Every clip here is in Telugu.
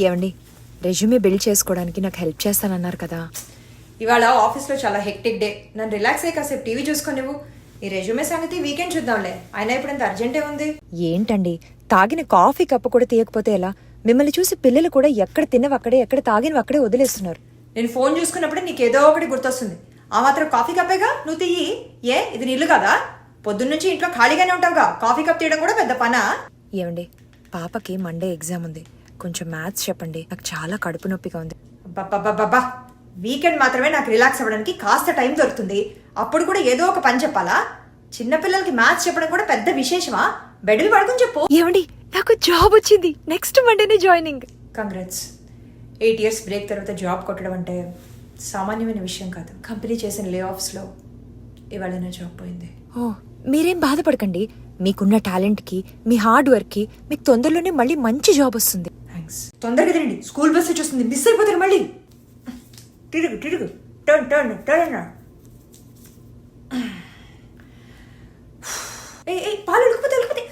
ఏమండి, రెజ్యూమే బిల్డ్ చేసుకోవడానికి నాకు హెల్ప్ చేస్తానన్నారు కదా. ఇవాళ ఆఫీస్లో చాలా హెక్టిక్ డే. నన్ను రిలాక్స్ అయ్యి కాసేపు టీవీ చూసుకొని నువ్వు ఈ రెజ్యూమే సంగతి వీకెండ్ చూద్దాంలే. అయినా ఇప్పుడు ఎంత అర్జెంటే ఉంది. ఏంటండి, తాగిన కాఫీ కప్పు కూడా తీయకపోతే ఎలా? మిమ్మల్ని చూసి పిల్లలు కూడా ఎక్కడ తిన్నవి అక్కడే, ఎక్కడ తాగినవి అక్కడే వదిలేస్తున్నారు. నేను ఫోన్ చూసుకున్నప్పుడే నీకేదో ఒకటి గుర్తొస్తుంది. ఆ మాత్రం కాఫీ కప్పేగా నువ్వు తీయి. ఇది నీళ్ళు కదా? పొద్దున్నుంచి ఇంట్లో ఖాళీగానే ఉంటావుగా, కాఫీ కప్ తీయడం కూడా పెద్ద పనా? ఏమండి, పాపకి మండే ఎగ్జామ్ ఉంది, కొంచెం మ్యాథ్స్ చెప్పండి, నాకు చాలా కడుపు నొప్పిగా ఉంది. బాబా, వీకెండ్ మాత్రమే నాకు రిలాక్స్ అవ్వడానికి కాస్త టైం దొరుకుతుంది. అప్పుడు కూడా ఏదో ఒక పని చెప్పాలా? చిన్నపిల్లలకి మ్యాథ్స్ చెప్పడం కూడా పెద్ద విశేషమా? బెడ్లు పడుకుని చెప్పు. ఏమండి, నాకు జాబ్ వచ్చింది, నెక్స్ట్ మండేనే జాయినింగ్. కంగ్రాట్స్. 8 years బ్రేక్ తర్వాత జాబ్ కొట్టడం అంటే సామాన్యమైన విషయం కాదు. కంపెనీ చేసిన లే ఆఫ్స్లో ఇవాళ నా జాబ్ పోయింది. ఓ, మీరేం బాధపడకండి. మీకున్న టాలెంట్కి, మీ హార్డ్ వర్క్కి మీకు తొందరలోనే మళ్ళీ మంచి జాబ్ వస్తుంది. థ్యాంక్స్. తొందరగా తినండి, స్కూల్ బస్ వచ్చేస్తుంది, మిస్ అయిపోతారు మళ్ళీ. తిరుగు టర్న్ పాలు వెళ్ళిపోతే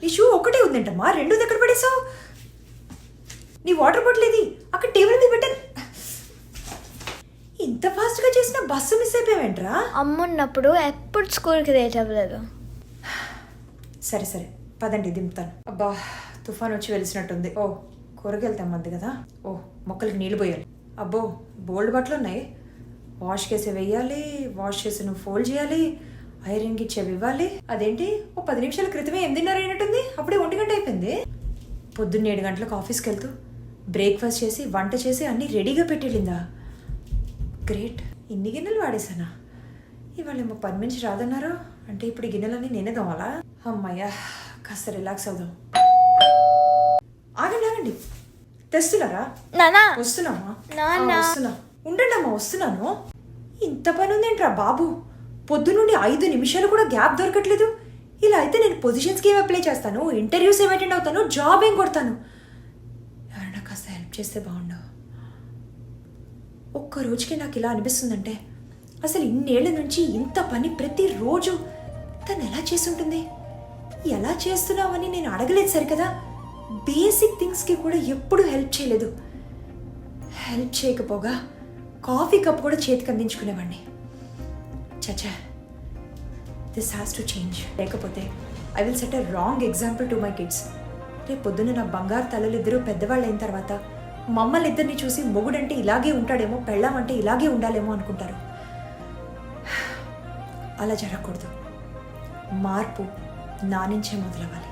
ఈ షూ ఒకటే ఉందంటమ్మా, రెండు దగ్గర పడేసావు. నీ వాటర్ బాటిల్ ఇది అక్కడ టేబుల్ మీద పెట్టాను. ఇంత ఫాస్ట్ గా చేసిన బస్సు మిస్ అయిపోయావేంట్రా? అమ్మున్నప్పుడు ఎప్పుడు స్కూల్కి లేట్ అవ్వలేదు. సరే పదండి దింపుతాను. అబ్బా, తుఫాన్ వచ్చి వెలిసినట్టుంది. ఓ, కూరగాయలు తెమ్మంది కదా. ఓ, మొక్కలకి నీళ్లు పోయాలి. అబ్బో, బోల్డ్ బట్టలు ఉన్నాయి. వాష్ చేసి వెయ్యాలి, వాష్ చేసి నువ్వు ఫోల్డ్ చేయాలి, ఐరన్కి ఇచ్చేవి ఇవ్వాలి. అదేంటి, ఓ 10 నిమిషాల క్రితమే 8:30 అయినట్టుంది, అప్పుడే 1 గంట అయిపోయింది. పొద్దున్న 7 గంటలకు ఆఫీస్కి వెళ్తూ బ్రేక్ఫాస్ట్ చేసి వంట చేసి అన్నీ రెడీగా పెట్టెళ్ళిందా? గ్రేట్. ఇన్ని గిన్నెలు వాడేసానా? ఇవాళేమో పని నుంచి రాదన్నారు. అంటే ఇప్పుడు ఈ గిన్నెలన్నీ నేనే దోమాలా? అమ్మయ్యా, కాస్త రిలాక్స్ అవుదాం. ఆగండి, తెస్తున్నారా? వస్తున్నామా? వస్తున్నా. ఉండండి అమ్మా, వస్తున్నాను. ఇంత పని ఉందేంట్రా బాబు? పొద్దునుండి 5 నిమిషాలు కూడా గ్యాప్ దొరకట్లేదు. ఇలా అయితే నేను పొజిషన్స్కి ఏం అప్లై చేస్తాను, ఇంటర్వ్యూస్ ఏం అటెండ్ అవుతాను, జాబ్ ఏం కొడతాను? ఎవరైనా కాస్త హెల్ప్ చేస్తే బాగుండవు. ఒక్క రోజుకి నాకు ఇలా అనిపిస్తుందంటే అసలు ఇన్నేళ్ల నుంచి ఇంత పని ప్రతిరోజు తను ఎలా చేస్తుంటుంది? ఎలా చేస్తున్నావని నేను అడగలేదు సరికదా. బేసిక్ థింగ్స్కి కూడా ఎప్పుడు హెల్ప్ చేయలేదు. హెల్ప్ చేయకపోగా కాఫీ కప్ కూడా చేతికి అందించుకునేవాడిని. చచ్చా, దిస్ హ్యాస్ టు చేంజ్. లేకపోతే I will set a wrong example to my kids. రేపు పొద్దున్న నా బంగారు తల్లులు ఇద్దరు పెద్దవాళ్ళు అయిన తర్వాత మమ్మల్ని ఇద్దరిని చూసి మొగుడంటే ఇలాగే ఉంటాడేమో, పెళ్ళాం అంటే ఇలాగే ఉండాలేమో అనుకుంటారు. అలా జరగకూడదు. మార్పు నా నుంచే మొదలవ్వాలి.